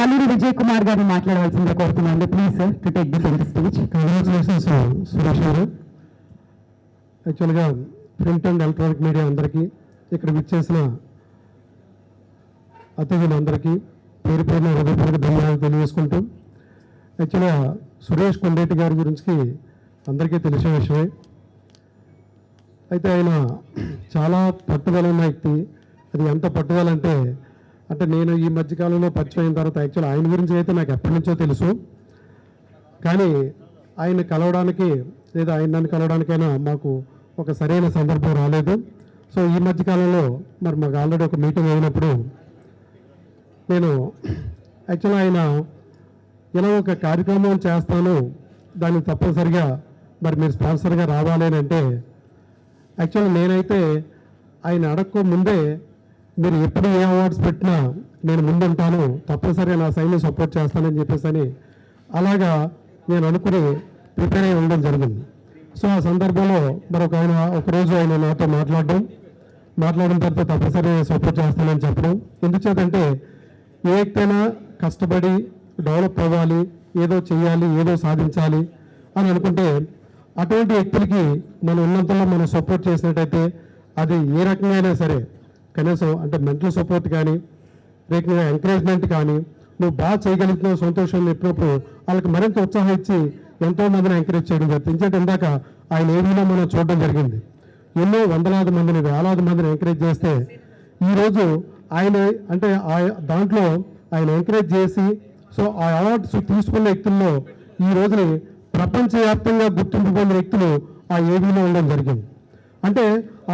వల్లూరి విజయ్ కుమార్ గారిని మాట్లాడవలసిందిగా కోరుతున్నాను. Please sir to take the centre stage. Congratulations Suresh గారు. యాక్చువల్గా ప్రింట్ అండ్ ఎలక్ట్రానిక్ మీడియా అందరికీ, ఇక్కడ విచ్చేసిన అతిథులందరికీ పేరు పేరున హృదయపూర్వక ధన్యవాదాలు తెలియజేసుకుంటూ, యాక్చువల్గా సురేష్ కొండేటి గారి గురించి అందరికీ తెలిసిన విషయమే. అయితే ఆయన చాలా పట్టుదల ఉన్న వ్యక్తి. అది ఎంత పట్టుదల అంటే నేను ఈ మధ్యకాలంలో పరిచయం అయిన తర్వాత యాక్చువల్ ఆయన గురించి అయితే నాకు ఎప్పటి నుంచో తెలుసు, కానీ ఆయన కలవడానికి లేదా ఆయన నన్ను కలవడానికైనా మాకు ఒక సరైన సందర్భం రాలేదు. సో ఈ మధ్యకాలంలో మరి మాకు ఆల్రెడీ ఒక మీటింగ్ అయినప్పుడు నేను యాక్చువల్ ఆయన ఇలా ఒక కార్యక్రమం చేస్తాను, దాన్ని తప్పనిసరిగా మరి మీరు స్పాన్సర్గా రావాలి అని అంటే, యాక్చువల్ నేనైతే ఆయన అడగక ముందే మీరు ఎప్పుడు ఏ అవార్డ్స్ పెట్టినా నేను ముందుంటాను, తప్పనిసరిగా నా సైడ్ని సపోర్ట్ చేస్తానని చెప్పేసి అని అలాగా నేను అనుకుని ప్రిపేర్ అయి ఉండడం జరిగింది. సో ఆ సందర్భంలో మరొక ఆయన ఒకరోజు ఆయన నాతో మాట్లాడిన తర్వాత తప్పనిసరిగా సపోర్ట్ చేస్తానని చెప్పడం. ఎందుచేతంటే ఏ వ్యక్తైనా కష్టపడి డెవలప్ అవ్వాలి, ఏదో చేయాలి, ఏదో సాధించాలి అని అనుకుంటే అటువంటి వ్యక్తులకి మనం ఉన్నంతలో మనం సపోర్ట్ చేసినట్టయితే అది ఏ రకంగా అయినా సరే, కనీసం అంటే మెంటల్ సపోర్ట్ కానీ, రేఖగా ఎంకరేజ్మెంట్ కానీ, నువ్వు బాగా చేయగలుగుతున్నావు సంతోషం చెప్పినప్పుడు వాళ్ళకి మరింత ఉత్సాహం ఇచ్చి ఎంతో మందిని ఎంకరేజ్ చేయడం జరుగుతుంది. ఎందుకంటే ఇందాక ఆయన ఏమైనా మనం చూడడం జరిగింది. ఎన్నో వందలాది మందిని, వేలాది మందిని ఎంకరేజ్ చేస్తే ఈరోజు ఆయన అంటే దాంట్లో ఆయన ఎంకరేజ్ చేసి సో ఆ అవార్డ్స్ తీసుకున్న వ్యక్తుల్లో ఈ రోజుని ప్రపంచవ్యాప్తంగా గుర్తింపు పొందిన వ్యక్తులు ఆ ఏవీలో ఉండడం జరిగింది. అంటే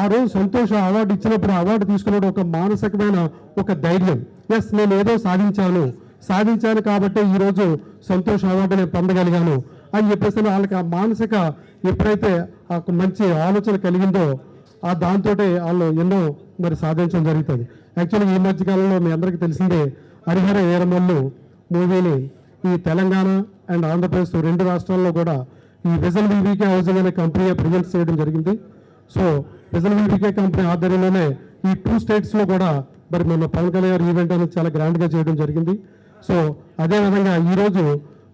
ఆ రోజు సంతోష అవార్డు ఇచ్చినప్పుడు, అవార్డు తీసుకున్నప్పుడు ఒక మానసికమైన ఒక ధైర్యం, ఎస్ నేను ఏదో సాధించాను కాబట్టి ఈరోజు సంతోష అవార్డు నేను పొందగలిగాను అని చెప్పేసి వాళ్ళకి ఆ మానసిక ఎప్పుడైతే ఆ మంచి ఆలోచన కలిగిందో ఆ దాంతో వాళ్ళు ఎన్నో మరి సాధించడం జరుగుతుంది. యాక్చువల్గా ఈ మధ్యకాలంలో మీ అందరికీ తెలిసిందే, హరిహర వీరమల్లు మూవీని ఈ తెలంగాణ అండ్ ఆంధ్రప్రదేశ్ రెండు రాష్ట్రాల్లో కూడా ఈ విజన్ వివికే హౌసింగ్ అనే కంపెనీ ప్రజెంట్ చేయడం జరిగింది. సో విజన్ వివికే కంపెనీ ఆధ్వర్యంలోనే ఈ 2 స్టేట్స్లో కూడా మరి మొన్న పవన్ కళ్యాణ్ ఈవెంట్ అనేది చాలా గ్రాండ్గా చేయడం జరిగింది. సో అదేవిధంగా ఈరోజు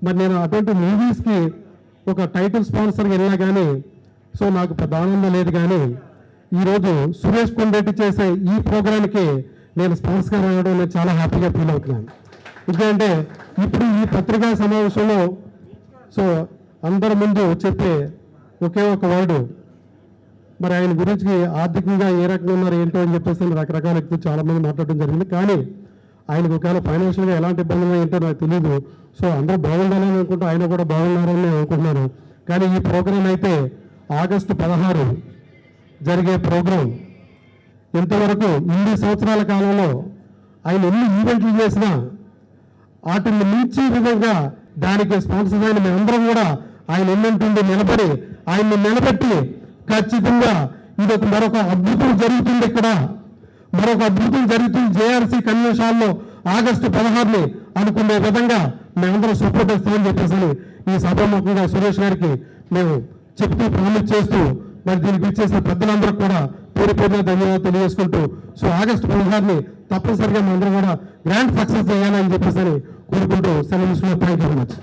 మరి నేను అటువంటి మూవీస్కి ఒక టైటిల్ స్పాన్సర్గా వెళ్ళినా కానీ సో నాకు పెద్ద ఆనందం లేదు, కానీ ఈరోజు సురేష్ కొండరెడ్డి చేసే ఈ ప్రోగ్రామ్కి నేను స్పాన్సర్గా రావడం నేను చాలా హ్యాపీగా ఫీల్ అవుతున్నాను. ఎందుకంటే ఇప్పుడు ఈ పత్రికా సమావేశంలో సో అందరి ముందు చెప్పే ఒకే ఒక వర్డు, మరి ఆయన గురించి ఆర్థికంగా ఏ రకంగా ఉన్నారు ఏంటో అని చెప్పేసి రకరకాల వ్యక్తులు చాలామంది మాట్లాడడం జరిగింది. కానీ ఆయనకు ఒకవేళ ఫైనాన్షియల్గా ఎలాంటి ఇబ్బందులు ఏంటో నాకు తెలియదు. సో అందరూ బాగుండాలని అనుకుంటూ ఆయన కూడా బాగున్నారని నేను అనుకుంటున్నాను. కానీ ఈ ప్రోగ్రాం అయితే ఆగస్టు 16 జరిగే ప్రోగ్రాం ఇంతవరకు 8 సంవత్సరాల కాలంలో ఆయన ఎన్ని ఈవెంట్లు చేసినా వాటిని మించి విధంగా దానికి స్పాన్సర్ అయిన మేమందరం కూడా ఆయన ఎన్నంటుండి నిలబడి ఆయన్ని నిలబెట్టి ఖచ్చితంగా ఇది మరొక అద్భుతం జరుగుతుంది, ఇక్కడ మరొక అద్భుతం జరుగుతుంది జేఆర్సీ కన్వెన్షన్ హాల్లో ఆగస్టు 16 అనుకునే విధంగా మేమందరం సపోర్ట్ ఇస్తామని చెప్పేసి ఈ సభాముఖంగా సురేష్ గారికి మేము చెప్తూ ప్రామిస్ చేస్తూ మరి దీనికి ఇచ్చేసిన పెద్దలందరూ కూడా పేరు ధన్యవాదాలు తెలియజేసుకుంటూ సో ఆగస్టు 16 తప్పనిసరిగా మనందరం కూడా గ్రాండ్ సక్సెస్ చేయాలని చెప్పేసి కోరుకుంటూ సెలవు. Thank you very much.